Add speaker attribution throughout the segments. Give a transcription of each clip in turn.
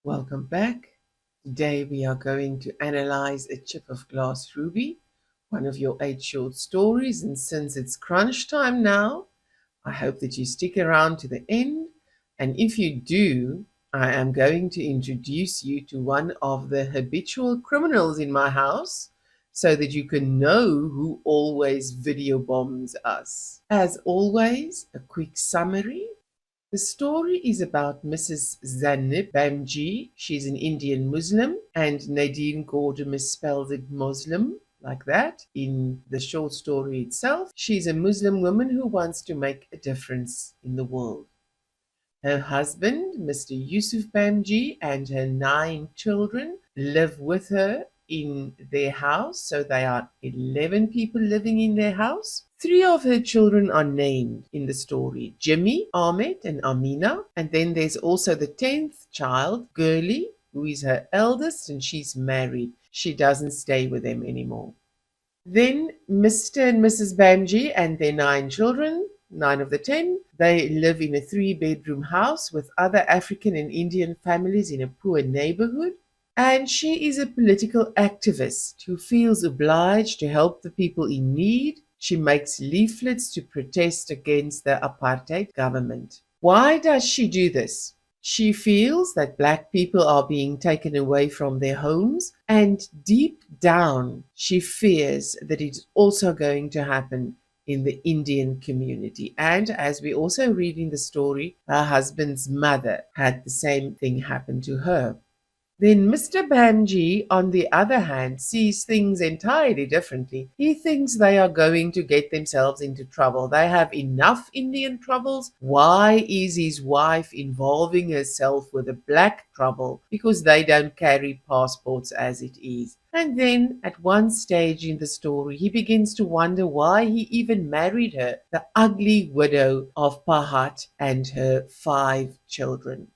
Speaker 1: Welcome back. Today we are going to analyze A Chip of Glass Ruby, one of your 8 short stories, and since it's crunch time now, I hope that you stick around to the end, and if you do, I am going to introduce you to one of the habitual criminals in my house so that you can know who always video bombs us. As always, a quick summary. The story is about Mrs. Zanib Bamji. She's an Indian Muslim, and Nadine Gorder misspells it Muslim like that in the short story itself. She's a Muslim woman who wants to make a difference in the world. Her husband, Mr. Yusuf Bamji, and her 9 children live with her in their house. So they are 11 people living in their house. 3 of her children are named in the story: Jimmy, Ahmed, and Amina. And then there's also the 10th child, Gurli, who is her eldest, and she's married. She doesn't stay with them anymore. Then Mr. and Mrs. Bamji and their 9 children, 9 of the 10, they live in a 3-bedroom house with other African and Indian families in a poor neighborhood. And she is a political activist who feels obliged to help the people in need. She makes leaflets to protest against the apartheid government. Why does she do this? She feels that black people are being taken away from their homes, and deep down she fears that it's also going to happen in the Indian community. And as we also read in the story, her husband's mother had the same thing happen to her. Then Mr. Bamji, on the other hand, sees things entirely differently. He thinks they are going to get themselves into trouble. They have enough Indian troubles. Why is his wife involving herself with a black trouble? Because they don't carry passports as it is. And then at one stage in the story, he begins to wonder why he even married her, the ugly widow of Pahat and her 5 children.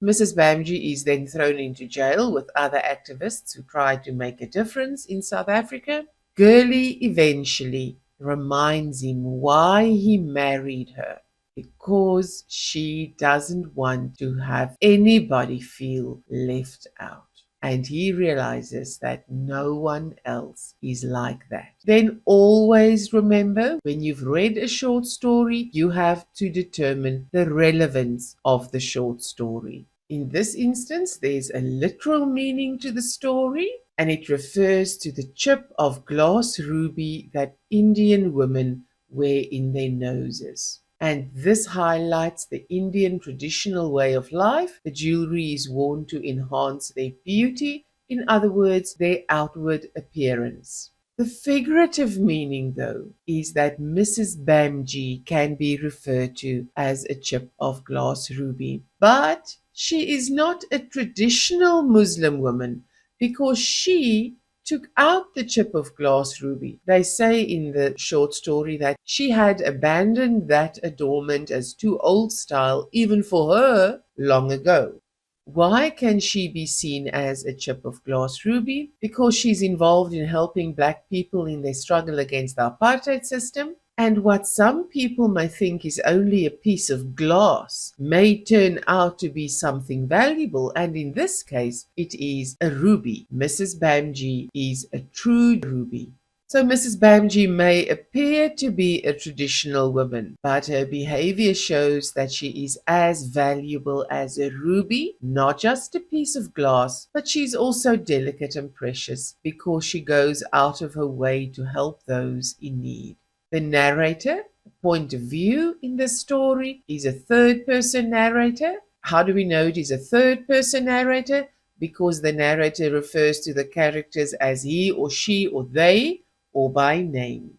Speaker 1: Mrs. Bamji is then thrown into jail with other activists who try to make a difference in South Africa. Gurli eventually reminds him why he married her, because she doesn't want to have anybody feel left out. And he realizes that no one else is like that. Then always remember, when you've read a short story, you have to determine the relevance of the short story. In this instance, there's a literal meaning to the story, and it refers to the chip of glass ruby that Indian women wear in their noses. And this highlights the Indian traditional way of life. The jewelry is worn to enhance their beauty, in other words, their outward appearance. The figurative meaning, though, is that Mrs. Bamji can be referred to as a chip of glass ruby. But she is not a traditional Muslim woman because she took out the chip of glass ruby. They say in the short story that she had abandoned that adornment as too old style even for her long ago. Why can she be seen as a chip of glass ruby? Because she's involved in helping black people in their struggle against the apartheid system. And what some people may think is only a piece of glass may turn out to be something valuable, and in this case, it is a ruby. Mrs. Bamji is a true ruby. So Mrs. Bamji may appear to be a traditional woman, but her behavior shows that she is as valuable as a ruby, not just a piece of glass, but she's also delicate and precious because she goes out of her way to help those in need. The narrator, the point of view in the story, is a third-person narrator. How do we know it is a third-person narrator? Because the narrator refers to the characters as he or she or they, or by name.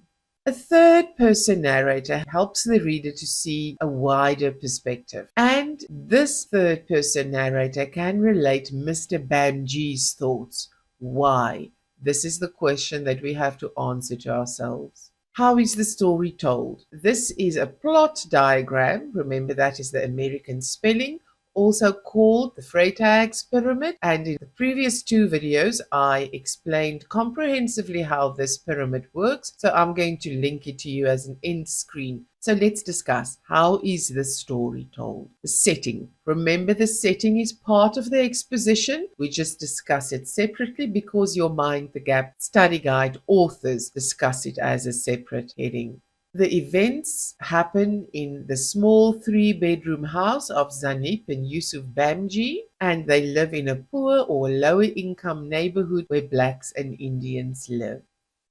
Speaker 1: A third-person narrator helps the reader to see a wider perspective. And this third-person narrator can relate Mr. Bamji's thoughts. Why? This is the question that we have to answer to ourselves. How is the story told? This is a plot diagram. Remember, that is the American spelling also called the Freytag's Pyramid, and in the previous two videos I explained comprehensively how this pyramid works, so I'm going to link it to you as an end screen. So let's discuss, how is this story told? The setting. Remember, the setting is part of the exposition. We just discuss it separately because your Mind the Gap study guide authors discuss it as a separate heading. The events happen in the small 3-bedroom house of Zaneep and Yusuf Bamji, and they live in a poor or lower income neighborhood where blacks and Indians live.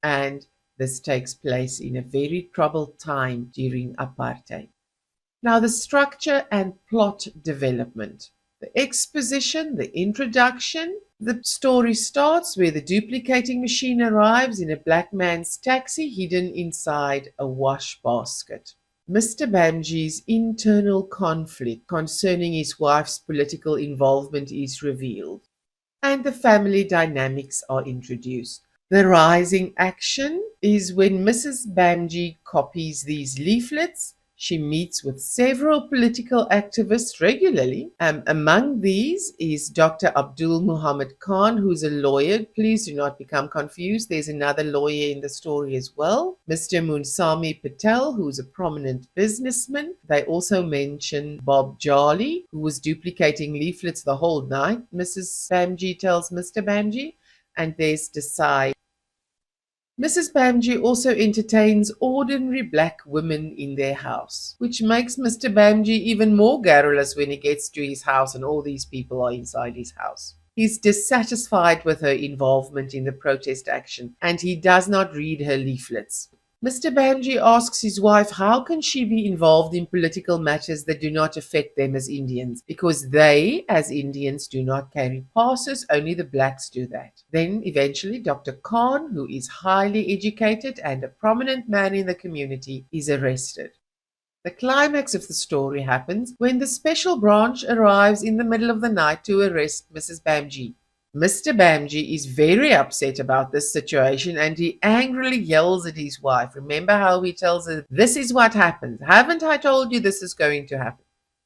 Speaker 1: And this takes place in a very troubled time during apartheid. Now, the structure and plot development. The exposition, the introduction. The story starts where the duplicating machine arrives in a black man's taxi hidden inside a wash basket. Mr. Bamji's internal conflict concerning his wife's political involvement is revealed, and the family dynamics are introduced. The rising action is when Mrs. Bamji copies these leaflets. She meets with several political activists regularly. Among these is Dr. Abdul Muhammad Khan, who's a lawyer. Please do not become confused. There's another lawyer in the story as well. Mr. Munsami Patel, who's a prominent businessman. They also mention Bob Jolly, who was duplicating leaflets the whole night, Mrs. Bamji tells Mr. Bamji. And there's Desai. Mrs. Bamji also entertains ordinary black women in their house, which makes Mr. Bamji even more garrulous when he gets to his house and all these people are inside his house. He's dissatisfied with her involvement in the protest action, and he does not read her leaflets. Mr. Bamji asks his wife how can she be involved in political matters that do not affect them as Indians, because they, as Indians, do not carry passes, only the blacks do that. Then eventually Dr. Khan, who is highly educated and a prominent man in the community, is arrested. The climax of the story happens when the special branch arrives in the middle of the night to arrest Mrs. Bamji. Mr. Bamji is very upset about this situation and he angrily yells at his wife. Remember how he tells her, "This is what happens. Haven't I told you this is going to happen?"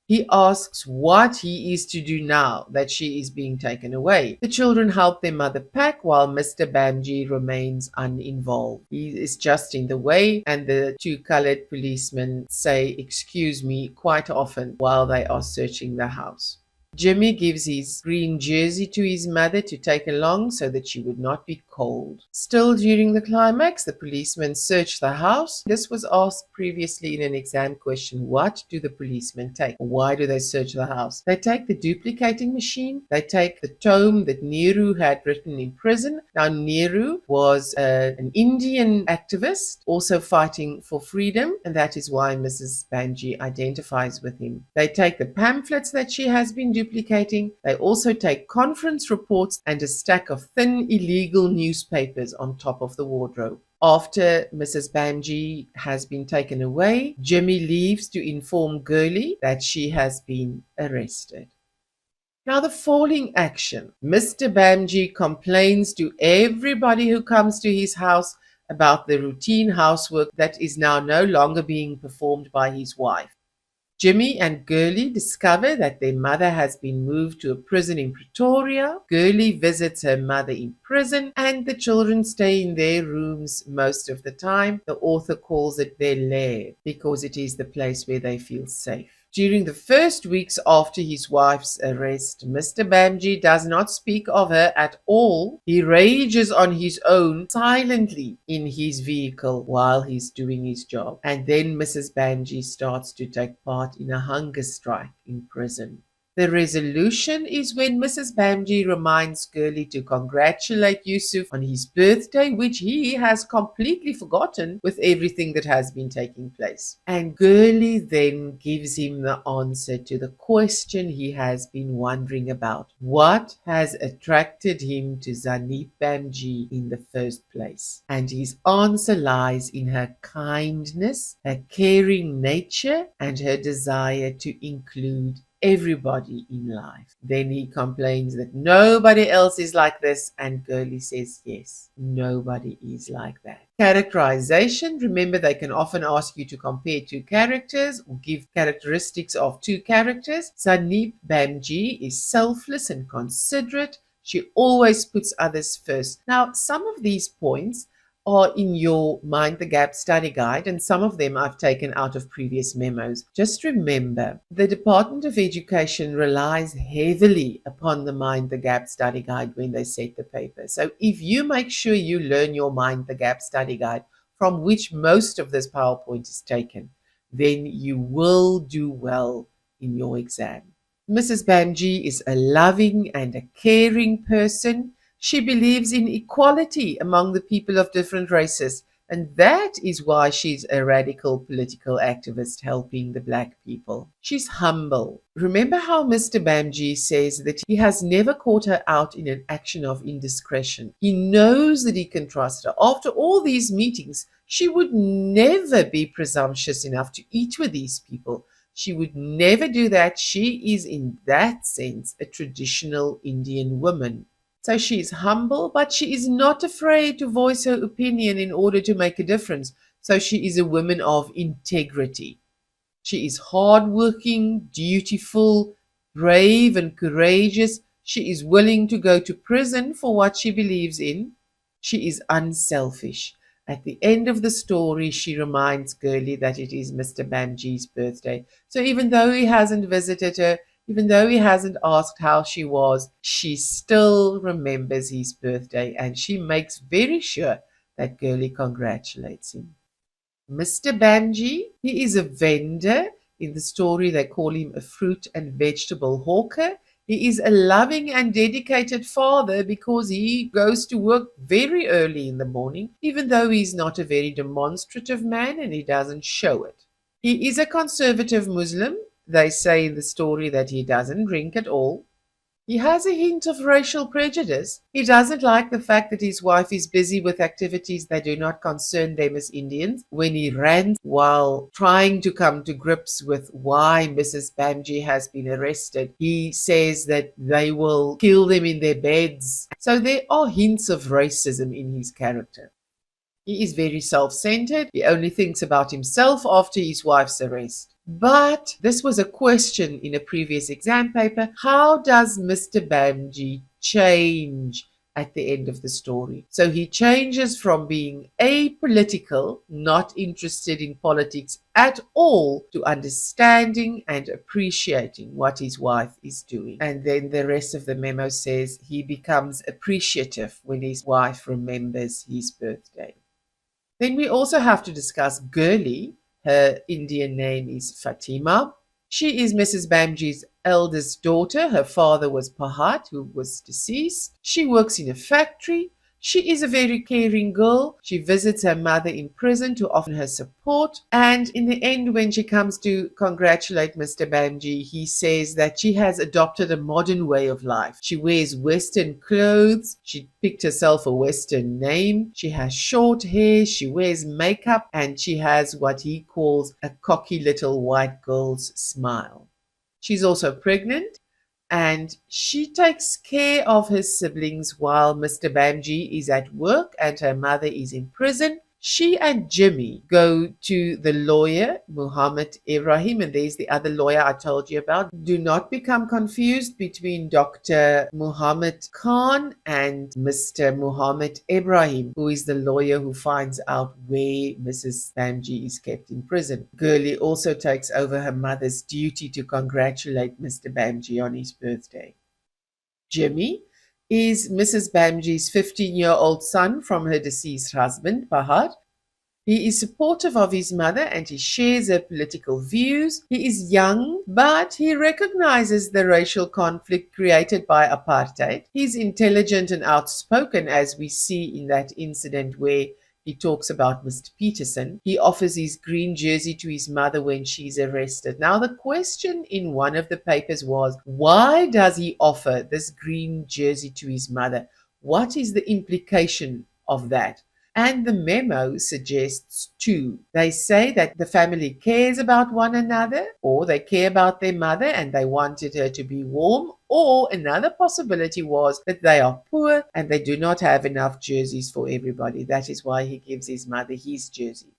Speaker 1: He asks what he is to do now that she is being taken away. The children help their mother pack while Mr. Bamji remains uninvolved. He is just in the way, and the two colored policemen say, "Excuse me," quite often while they are searching the house. Jimmy gives his green jersey to his mother to take along so that she would not be cold. Still during the climax, the policemen search the house. This was asked previously in an exam question. What do the policemen take? Why do they search the house? They take the duplicating machine. They take the tome that Nehru had written in prison. Now, Nehru was an Indian activist, also fighting for freedom, and that is why Mrs. Bamji identifies with him. They take the pamphlets that she has been duplicating. They also take conference reports and a stack of thin illegal newspapers on top of the wardrobe. After Mrs. Bamji has been taken away, Jimmy leaves to inform Gurley that she has been arrested. Now, the falling action. Mr. Bamji complains to everybody who comes to his house about the routine housework that is now no longer being performed by his wife. Jimmy and Gurley discover that their mother has been moved to a prison in Pretoria. Gurley visits her mother in prison and the children stay in their rooms most of the time. The author calls it their lair because it is the place where they feel safe. During the first weeks after his wife's arrest, Mr. Bamji does not speak of her at all. He rages on his own silently in his vehicle while he's doing his job. And then Mrs. Bamji starts to take part in a hunger strike in prison. The resolution is when Mrs. Bamji reminds Gurley to congratulate Yusuf on his birthday, which he has completely forgotten with everything that has been taking place. And Gurley then gives him the answer to the question he has been wondering about. What has attracted him to Zaneep Bamji in the first place? And his answer lies in her kindness, her caring nature, and her desire to include everybody in life. Then he complains that nobody else is like this, and Gurley says, yes, nobody is like that. Characterization. Remember, they can often ask you to compare two characters or give characteristics of two characters. Sandeep Bamji is selfless and considerate. She always puts others first. Now, some of these points are in your Mind the Gap study guide, and some of them I've taken out of previous memos. Just remember, the Department of Education relies heavily upon the Mind the Gap study guide when they set the paper. So if you make sure you learn your Mind the Gap study guide, from which most of this PowerPoint is taken, then you will do well in your exam. Mrs. Bamji is a loving and a caring person. She believes in equality among the people of different races, and that is why she's a radical political activist helping the black people. She's humble. Remember how Mr. Bamji says that he has never caught her out in an action of indiscretion. He knows that he can trust her. After all these meetings, she would never be presumptuous enough to eat with these people. She would never do that. She is, in that sense, a traditional Indian woman. So she is humble, but she is not afraid to voice her opinion in order to make a difference. So she is a woman of integrity. She is hardworking, dutiful, brave, and courageous. She is willing to go to prison for what she believes in. She is unselfish. At the end of the story, she reminds Gurley that it is Mr. Bamji's birthday. So even though he hasn't visited her, even though he hasn't asked how she was, she still remembers his birthday, and she makes very sure that Gurley congratulates him. Mr. Bamji, he is a vendor. In the story, they call him a fruit and vegetable hawker. He is a loving and dedicated father because he goes to work very early in the morning, even though he's not a very demonstrative man and he doesn't show it. He is a conservative Muslim. They say in the story that he doesn't drink at all. He has a hint of racial prejudice. He doesn't like the fact that his wife is busy with activities that do not concern them as Indians. When he rants while trying to come to grips with why Mrs. Bamji has been arrested, he says that they will kill them in their beds. So there are hints of racism in his character. He is very self-centered. He only thinks about himself after his wife's arrest. But this was a question in a previous exam paper. How does Mr. Bamji change at the end of the story? So he changes from being apolitical, not interested in politics at all, to understanding and appreciating what his wife is doing. And then the rest of the memo says he becomes appreciative when his wife remembers his birthday. Then we also have to discuss Gurley. Her Indian name is Fatima. She is Mrs. Bamji's eldest daughter. Her father was Pahat, who was deceased. She works in a factory. She is a very caring girl. She visits her mother in prison to offer her support. And in the end, when she comes to congratulate Mr. Bamji, he says that she has adopted a modern way of life. She wears Western clothes. She picked herself a Western name. She has short hair. She wears makeup. And she has what he calls a cocky little white girl's smile. She's also pregnant. And she takes care of her siblings while Mr. Bamji is at work and her mother is in prison. She and Jimmy go to the lawyer, Muhammad Ibrahim, and there's the other lawyer I told you about. Do not become confused between Dr. Muhammad Khan and Mr. Muhammad Ibrahim, who is the lawyer who finds out where Mrs. Bamji is kept in prison. Gurley also takes over her mother's duty to congratulate Mr. Bamji on his birthday. Jimmy is Mrs. Bamji's 15-year-old son from her deceased husband, Pahat. He is supportive of his mother and he shares her political views. He is young, but he recognizes the racial conflict created by apartheid. He's intelligent and outspoken, as we see in that incident where he talks about Mr. Peterson. He offers his green jersey to his mother when she's arrested. Now, the question in one of the papers was, why does he offer this green jersey to his mother? What is the implication of that? And the memo suggests two. They say that the family cares about one another, or they care about their mother and they wanted her to be warm, or another possibility was that they are poor and they do not have enough jerseys for everybody. That is why he gives his mother his jersey.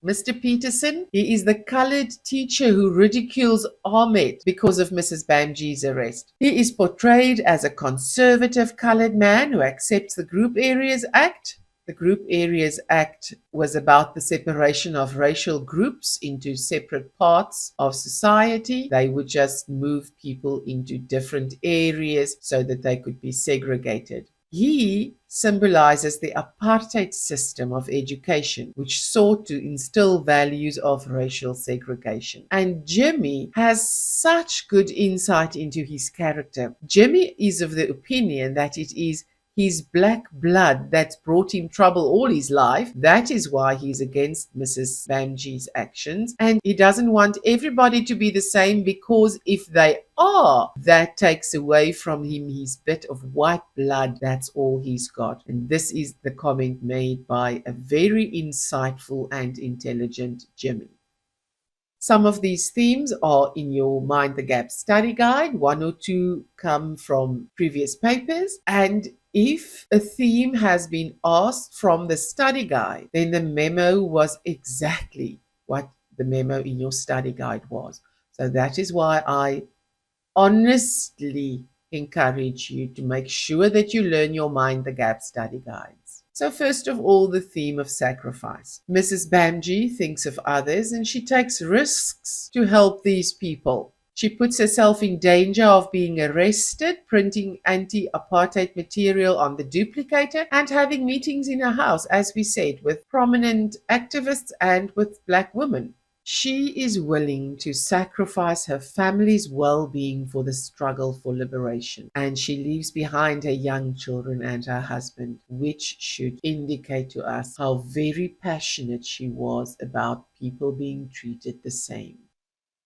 Speaker 1: Mr. Peterson, he is the colored teacher who ridicules Ahmed because of Mrs. Bamji's arrest. He is portrayed as a conservative colored man who accepts the Group Areas Act. The Group Areas Act was about the separation of racial groups into separate parts of society. They would just move people into different areas so that they could be segregated. He symbolizes the apartheid system of education, which sought to instill values of racial segregation. And Jimmy has such good insight into his character. Jimmy is of the opinion that it is his black blood that's brought him trouble all his life. That is why he's against Mrs. Bamji's actions. And he doesn't want everybody to be the same, because if they are, that takes away from him his bit of white blood. That's all he's got. And this is the comment made by a very insightful and intelligent Jimmy. Some of these themes are in your Mind the Gap study guide. One or two come from previous papers. And if a theme has been asked from the study guide, then the memo was exactly what the memo in your study guide was. So that is why I honestly encourage you to make sure that you learn your Mind the Gap study guides. So first of all, the theme of sacrifice. Mrs. Bamji thinks of others and she takes risks to help these people. She puts herself in danger of being arrested, printing anti-apartheid material on the duplicator, and having meetings in her house, as we said, with prominent activists and with black women. She is willing to sacrifice her family's well-being for the struggle for liberation, and she leaves behind her young children and her husband, which should indicate to us how very passionate she was about people being treated the same.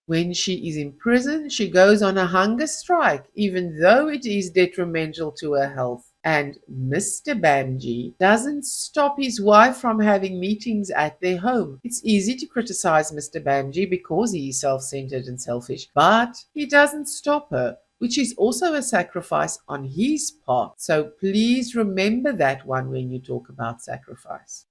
Speaker 1: When she is in prison, she goes on a hunger strike, even though it is detrimental to her health. And Mr. Bamji doesn't stop his wife from having meetings at their home. It's easy to criticize Mr. Bamji because he is self-centered and selfish, but he doesn't stop her, which is also a sacrifice on his part. So please remember that one when you talk about sacrifice.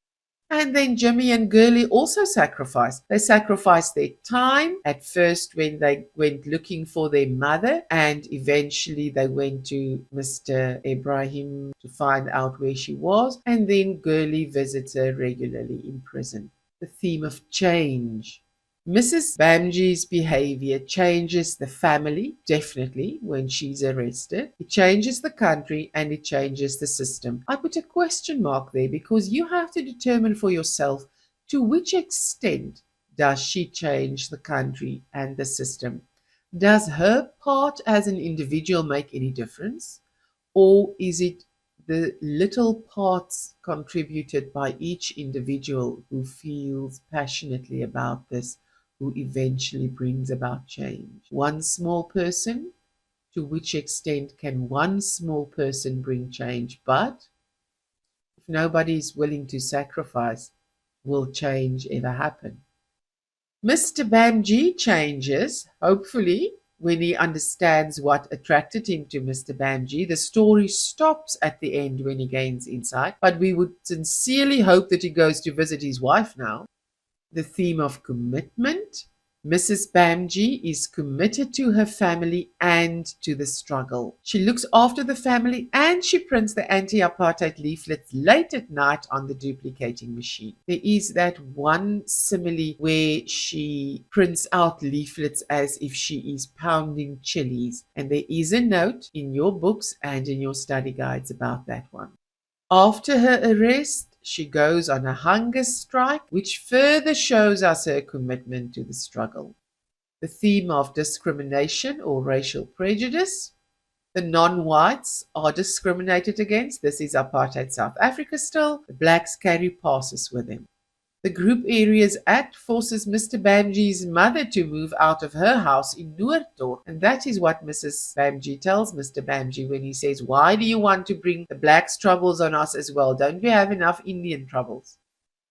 Speaker 1: And then Jimmy and Girlie also sacrificed. They sacrificed their time at first when they went looking for their mother, and eventually they went to Mr. Ibrahim to find out where she was, and then Girlie visits her regularly in prison. The theme of change. Mrs. Bamji's behavior changes the family, definitely, when she's arrested. It changes the country and it changes the system. I put a question mark there because you have to determine for yourself to which extent does she change the country and the system. Does her part as an individual make any difference? Or is it the little parts contributed by each individual who feels passionately about this, who eventually brings about change? One small person, to which extent can one small person bring change? But if nobody is willing to sacrifice, will change ever happen? Mr. Bamji changes, hopefully, when he understands what attracted him to Mr. Bamji. The story stops at the end when he gains insight, but we would sincerely hope that he goes to visit his wife now. The theme of commitment. Mrs. Bamji is committed to her family and to the struggle. She looks after the family and she prints the anti-apartheid leaflets late at night on the duplicating machine. There is that one simile where she prints out leaflets as if she is pounding chilies, and there is a note in your books and in your study guides about that one. After her arrest, she goes on a hunger strike, which further shows us her commitment to the struggle. The theme of discrimination or racial prejudice. The non-whites are discriminated against. This is apartheid South Africa still. The blacks carry passes with them. The Group Areas Act forces Mr. Bamji's mother to move out of her house in Noorddorp, and that is what Mrs. Bamji tells Mr. Bamji when he says, "Why do you want to bring the blacks' troubles on us as well? Don't we have enough Indian troubles?"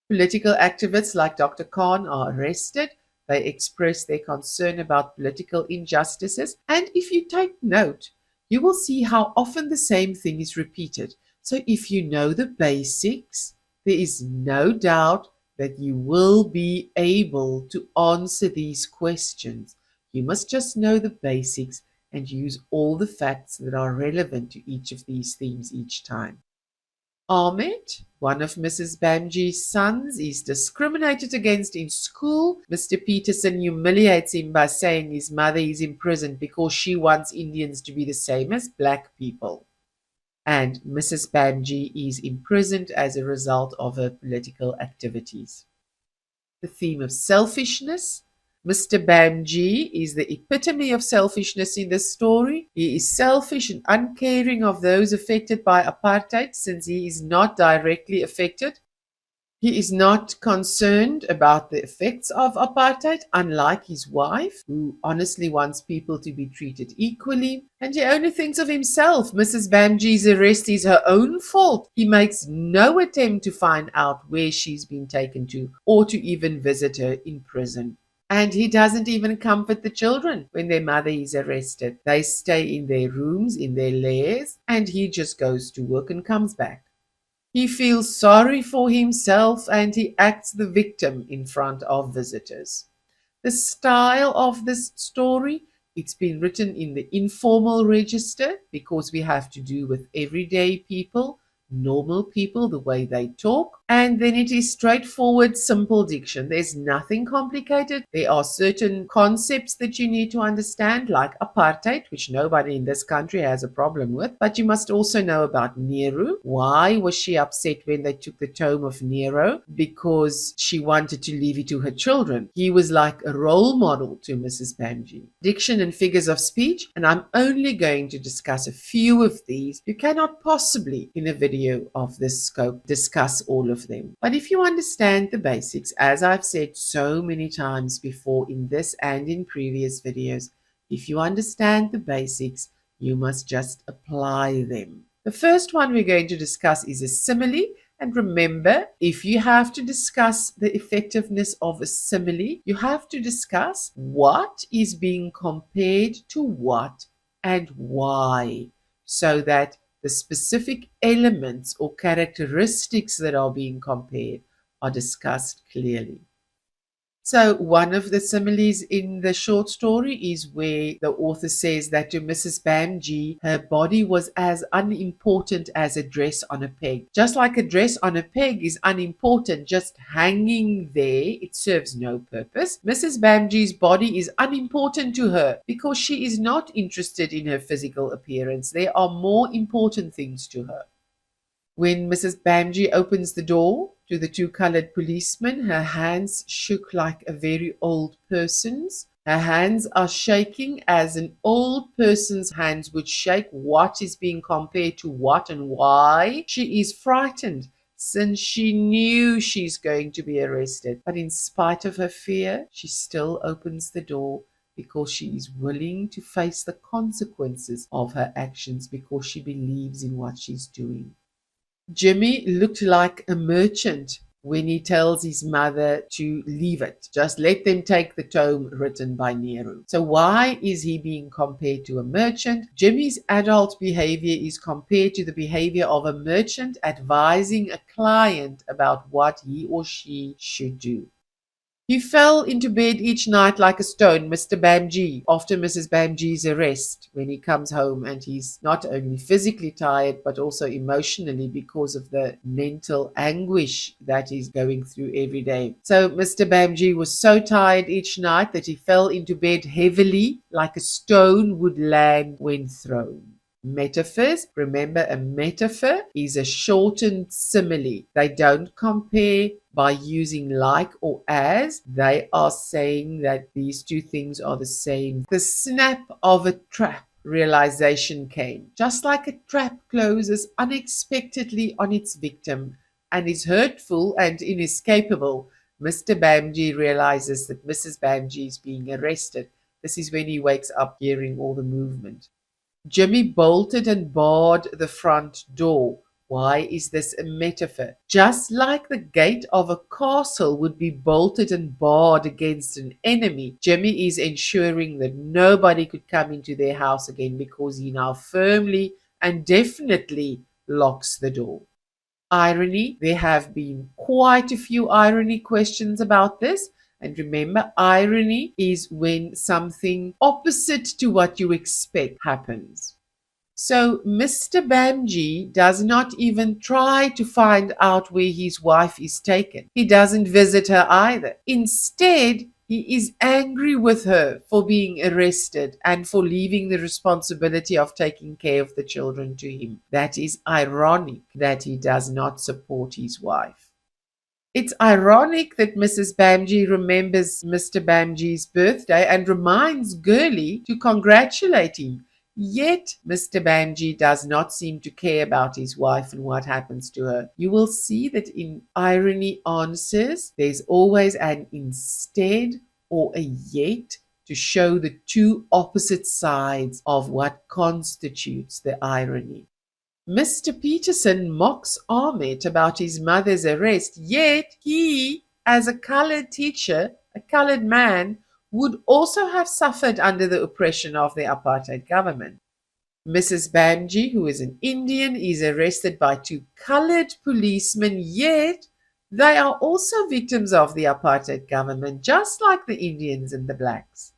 Speaker 1: Political activists like Dr. Khan are arrested. They express their concern about political injustices, and if you take note, you will see how often the same thing is repeated. So if you know the basics, there is no doubt that you will be able to answer these questions. You must just know the basics and use all the facts that are relevant to each of these themes each time. Ahmed, one of Mrs. Bamji's sons, is discriminated against in school. Mr. Peterson humiliates him by saying his mother is imprisoned because she wants Indians to be the same as black people. And Mrs. Bamji is imprisoned as a result of her political activities. The theme of selfishness. Mr. Bamji is the epitome of selfishness in this story. He is selfish and uncaring of those affected by apartheid since he is not directly affected. He is not concerned about the effects of apartheid, unlike his wife, who honestly wants people to be treated equally. And he only thinks of himself. Mrs. Bamji's arrest is her own fault. He makes no attempt to find out where she's been taken to or to even visit her in prison. And he doesn't even comfort the children when their mother is arrested. They stay in their rooms, in their lairs, and he just goes to work and comes back. He feels sorry for himself and he acts the victim in front of visitors. The style of this story, it's been written in the informal register because we have to do with everyday people, normal people, the way they talk. And then it is straightforward, simple diction. There's nothing complicated. There are certain concepts that you need to understand, like apartheid, which nobody in this country has a problem with. But you must also know about Nehru. Why was she upset when they took the tomb of Nehru? Because she wanted to leave it to her children. He was like a role model to Mrs. Bamji. Diction and figures of speech, and I'm only going to discuss a few of these. You cannot possibly, in a video of this scope, discuss all of them. But if you understand the basics, as I've said so many times before in this and in previous videos, if you understand the basics, you must just apply them. The first one we're going to discuss is a simile. And remember, if you have to discuss the effectiveness of a simile, you have to discuss what is being compared to what and why, so that the specific elements or characteristics that are being compared are discussed clearly. So one of the similes in the short story is where the author says that to Mrs. Bamji, her body was as unimportant as a dress on a peg. Just like a dress on a peg is unimportant, just hanging there, it serves no purpose. Mrs. Bamji's body is unimportant to her because she is not interested in her physical appearance. There are more important things to her. When Mrs. Bamji opens the door to the two colored policemen, her hands shook like a very old person's. Her hands are shaking as an old person's hands would shake. What is being compared to what and why? She is frightened since she knew she's going to be arrested. But in spite of her fear, she still opens the door because she is willing to face the consequences of her actions because she believes in what she's doing. Jimmy looked like a merchant when he tells his mother to leave it. Just let them take the tome written by Nehru. So why is he being compared to a merchant? Jimmy's adult behavior is compared to the behavior of a merchant advising a client about what he or she should do. He fell into bed each night like a stone, Mr. Bamji, after Mrs. Bamji's arrest, when he comes home and he's not only physically tired but also emotionally because of the mental anguish that he's going through every day. So Mr. Bamji was so tired each night that he fell into bed heavily like a stone would land when thrown. Metaphors. Remember, a metaphor is a shortened simile. They don't compare by using like or as. They are saying that these two things are the same. The snap of a trap. Realization came. Just like a trap closes unexpectedly on its victim and is hurtful and inescapable, Mr. Bamji realizes that Mrs. Bamji is being arrested. This is when he wakes up hearing all the movement. Jimmy bolted and barred the front door. Why is this a metaphor? Just like the gate of a castle would be bolted and barred against an enemy, Jimmy is ensuring that nobody could come into their house again because he now firmly and definitely locks the door. Irony. There have been quite a few irony questions about this. And remember, irony is when something opposite to what you expect happens. So Mr. Bamji does not even try to find out where his wife is taken. He doesn't visit her either. Instead, he is angry with her for being arrested and for leaving the responsibility of taking care of the children to him. That is ironic that he does not support his wife. It's ironic that Mrs. Bamji remembers Mr. Bamji's birthday and reminds Girly to congratulate him. Yet Mr. Bamji does not seem to care about his wife and what happens to her. You will see that in irony answers, there's always an instead or a yet to show the two opposite sides of what constitutes the irony. Mr. Peterson mocks Ahmet about his mother's arrest, yet he, as a colored teacher, a colored man, would also have suffered under the oppression of the apartheid government. Mrs. Bamji, who is an Indian, is arrested by two colored policemen, yet they are also victims of the apartheid government, just like the Indians and the blacks.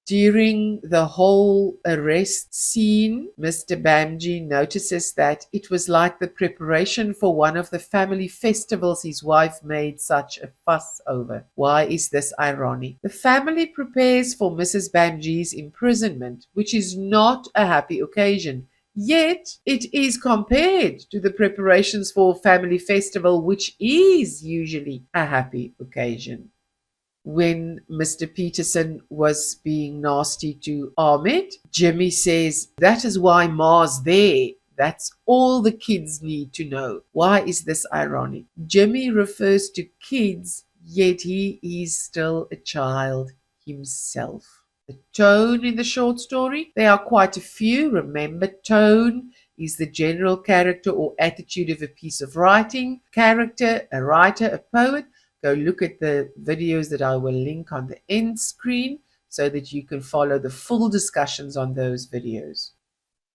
Speaker 1: During the whole arrest scene, Mr. Bamji notices that it was like the preparation for one of the family festivals his wife made such a fuss over. Why is this ironic? The family prepares for Mrs. Bamji's imprisonment, which is not a happy occasion. Yet it is compared to the preparations for a family festival, which is usually a happy occasion. When Mr. Peterson was being nasty to Ahmet, Jimmy says, "That is why Ma's there. That's all the kids need to know." Why is this ironic? Jimmy refers to kids, yet he is still a child himself. The tone in the short story, there are quite a few. Remember, tone is the general character or attitude of a piece of writing. Character, a writer, a poet. Go look at the videos that I will link on the end screen so that you can follow the full discussions on those videos.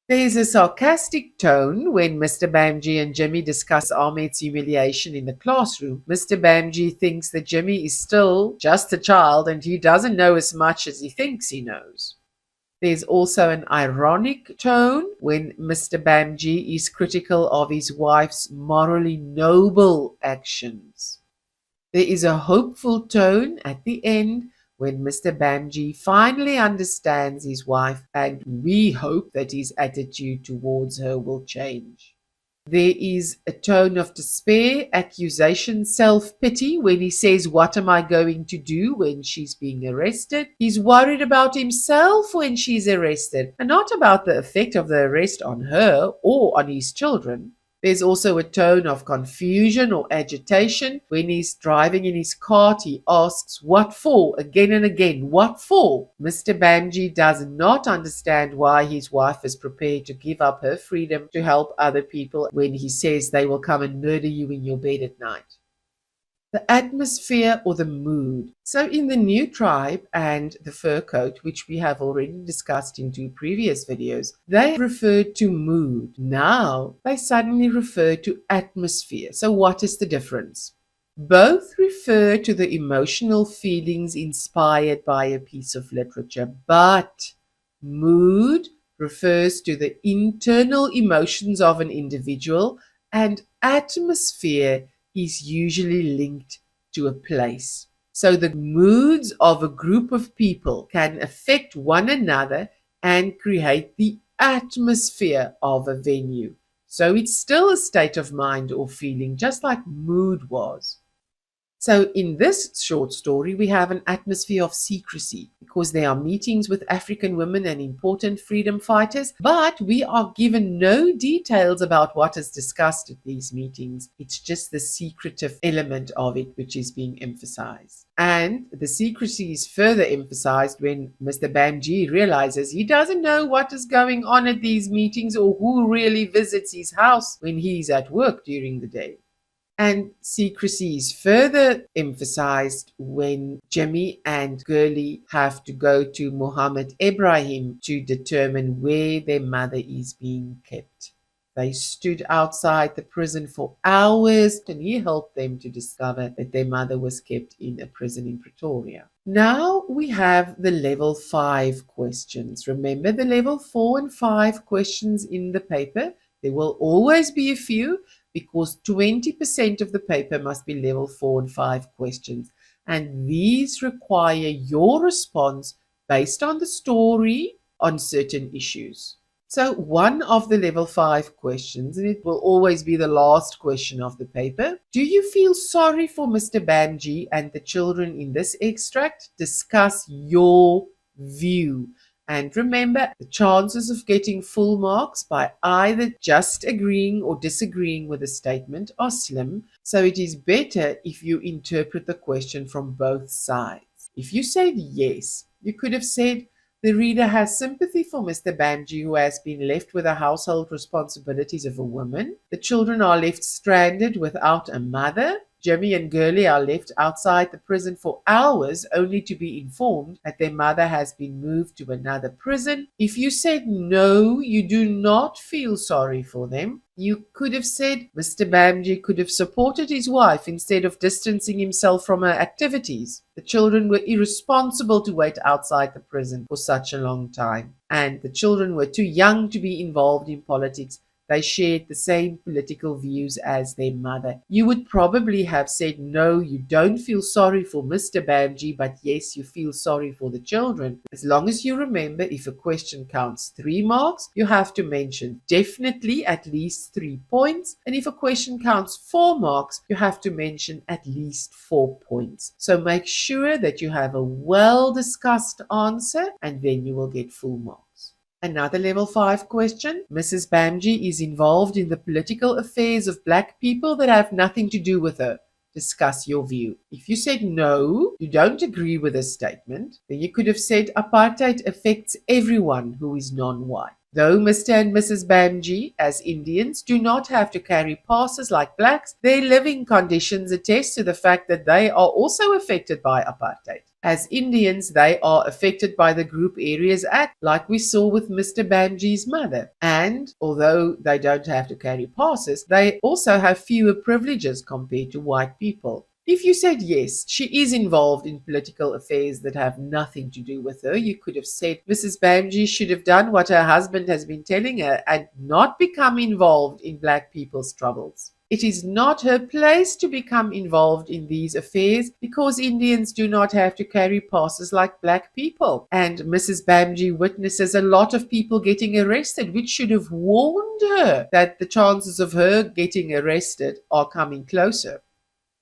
Speaker 1: There's a sarcastic tone when Mr. Bamji and Jimmy discuss Ahmet's humiliation in the classroom. Mr. Bamji thinks that Jimmy is still just a child and he doesn't know as much as he thinks he knows. There's also an ironic tone when Mr. Bamji is critical of his wife's morally noble actions. There is a hopeful tone at the end when Mr. Bamji finally understands his wife, and we hope that his attitude towards her will change. There is a tone of despair, accusation, self-pity when he says, "What am I going to do when she's being arrested?" He's worried about himself when she's arrested and not about the effect of the arrest on her or on his children. There's also a tone of confusion or agitation. When he's driving in his cart, he asks, "What for?" again and again. What for? Mr. Bamji does not understand why his wife is prepared to give up her freedom to help other people when he says they will come and murder you in your bed at night. The atmosphere or the mood. So in the New Tribe and the Fur Coat, which we have already discussed in 2 previous videos, they referred to mood. Now they suddenly refer to atmosphere. So what is the difference? Both refer to the emotional feelings inspired by a piece of literature, but mood refers to the internal emotions of an individual, and atmosphere is usually linked to a place. So the moods of a group of people can affect one another and create the atmosphere of a venue. So it's still a state of mind or feeling, just like mood was. So in this short story, we have an atmosphere of secrecy because there are meetings with African women and important freedom fighters, but we are given no details about what is discussed at these meetings. It's just the secretive element of it which is being emphasized. And the secrecy is further emphasized when Mr. Bamji realizes he doesn't know what is going on at these meetings or who really visits his house when he's at work during the day. And secrecy is further emphasized when Jimmy and Gurley have to go to Muhammad Ibrahim to determine where their mother is being kept. They stood outside the prison for hours and he helped them to discover that their mother was kept in a prison in Pretoria. Now we have the level 5 questions. Remember the level 4 and 5 questions in the paper? There will always be a few, because 20% of the paper must be level 4 and 5 questions. And these require your response based on the story on certain issues. So one of the level 5 questions, and it will always be the last question of the paper. Do you feel sorry for Mr. Bamji and the children in this extract? Discuss your view. And remember, the chances of getting full marks by either just agreeing or disagreeing with a statement are slim, so it is better if you interpret the question from both sides. If you said yes, you could have said, the reader has sympathy for Mr. Bamji, who has been left with the household responsibilities of a woman. The children are left stranded without a mother. Jimmy and Gurley are left outside the prison for hours only to be informed that their mother has been moved to another prison. If you said no, you do not feel sorry for them, you could have said Mr. Bamji could have supported his wife instead of distancing himself from her activities. The children were irresponsible to wait outside the prison for such a long time, and the children were too young to be involved in politics. They shared the same political views as their mother. You would probably have said, no, you don't feel sorry for Mr. Bamji, but yes, you feel sorry for the children. As long as you remember, if a question counts 3 marks, you have to mention definitely at least 3 points. And if a question counts 4 marks, you have to mention at least 4 points. So make sure that you have a well-discussed answer, and then you will get full marks. Another level 5 question. Mrs. Bamji is involved in the political affairs of black people that have nothing to do with her. Discuss your view. If you said no, you don't agree with this statement, then you could have said apartheid affects everyone who is non-white. Though Mr. and Mrs. Bamji, as Indians, do not have to carry passes like blacks, their living conditions attest to the fact that they are also affected by apartheid. As Indians, they are affected by the Group Areas Act, like we saw with Mr. Bamji's mother. And although they don't have to carry passes, they also have fewer privileges compared to white people. If you said yes, she is involved in political affairs that have nothing to do with her, you could have said Mrs. Bamji should have done what her husband has been telling her and not become involved in black people's troubles. It is not her place to become involved in these affairs because Indians do not have to carry passes like black people. And Mrs. Bamji witnesses a lot of people getting arrested, which should have warned her that the chances of her getting arrested are coming closer.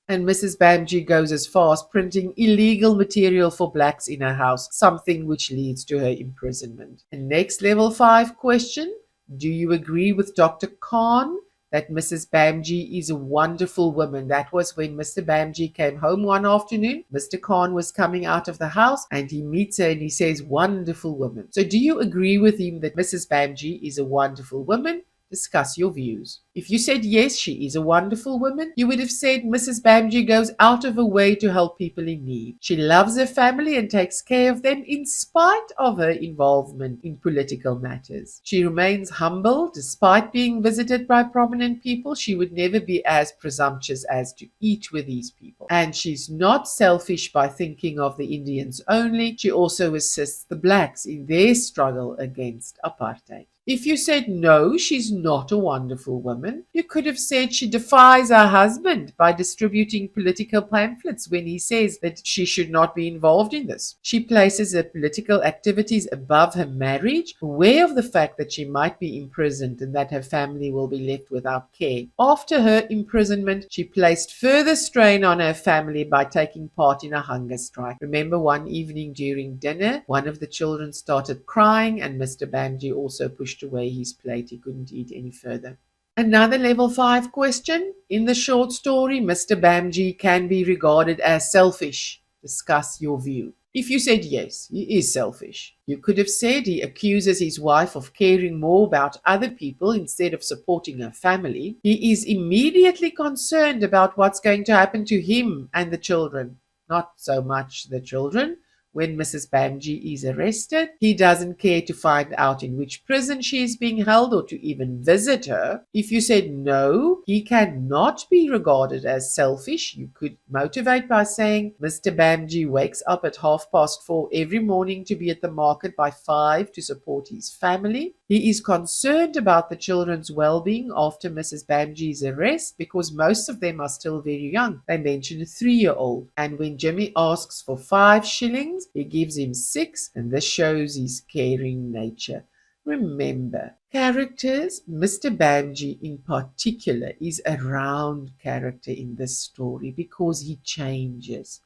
Speaker 1: And Mrs. Bamji goes as far as printing illegal material for blacks in her house, something which leads to her imprisonment. And next level 5 question. Do you agree with Dr. Khan that Mrs. Bamji is a wonderful woman? That was when Mr. Bamji came home one afternoon. Mr. Khan was coming out of the house and he meets her and he says, wonderful woman. So do you agree with him that Mrs. Bamji is a wonderful woman? Discuss your views. If you said yes, she is a wonderful woman, you would have said Mrs. Bamji goes out of her way to help people in need. She loves her family and takes care of them in spite of her involvement in political matters. She remains humble despite being visited by prominent people. She would never be as presumptuous as to eat with these people. And she's not selfish by thinking of the Indians only. She also assists the blacks in their struggle against apartheid. If you said no, she's not a wonderful woman, you could have said she defies her husband by distributing political pamphlets when he says that she should not be involved in this. She places her political activities above her marriage, aware of the fact that she might be imprisoned and that her family will be left without care. After her imprisonment, she placed further strain on her family by taking part in a hunger strike. Remember, one evening during dinner, one of the children started crying and Mr. Bamji also pushed away his plate. He couldn't eat any further. Another level 5 question. In the short story, Mr. Bamji can be regarded as selfish. Discuss your view. If you said yes, he is selfish. You could have said he accuses his wife of caring more about other people instead of supporting her family. He is immediately concerned about what's going to happen to him and the children. Not so much the children. When Mrs. Bamji is arrested, he doesn't care to find out in which prison she is being held or to even visit her. If you said no, he cannot be regarded as selfish. You could motivate by saying, Mr. Bamji wakes up at 4:30 every morning to be at the market by 5 to support his family. He is concerned about the children's well-being after Mrs. Bamji's arrest because most of them are still very young. They mention a 3-year-old. And when Jimmy asks for 5 shillings, he gives him 6, and this shows his caring nature. Remember, characters, Mr. Bamji in particular is a round character in this story because he changes.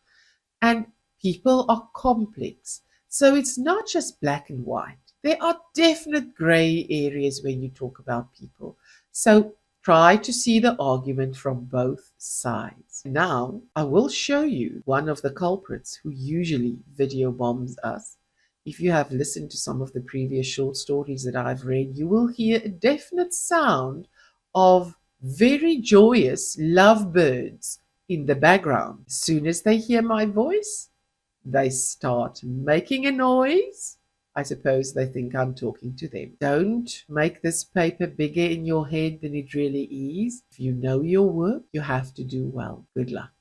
Speaker 1: And people are complex. So it's not just black and white. There are definite grey areas when you talk about people. So try to see the argument from both sides. Now, I will show you one of the culprits who usually video bombs us. If you have listened to some of the previous short stories that I've read, you will hear a definite sound of very joyous lovebirds in the background. As soon as they hear my voice, they start making a noise. I suppose they think I'm talking to them. Don't make this paper bigger in your head than it really is. If you know your work, you have to do well. Good luck.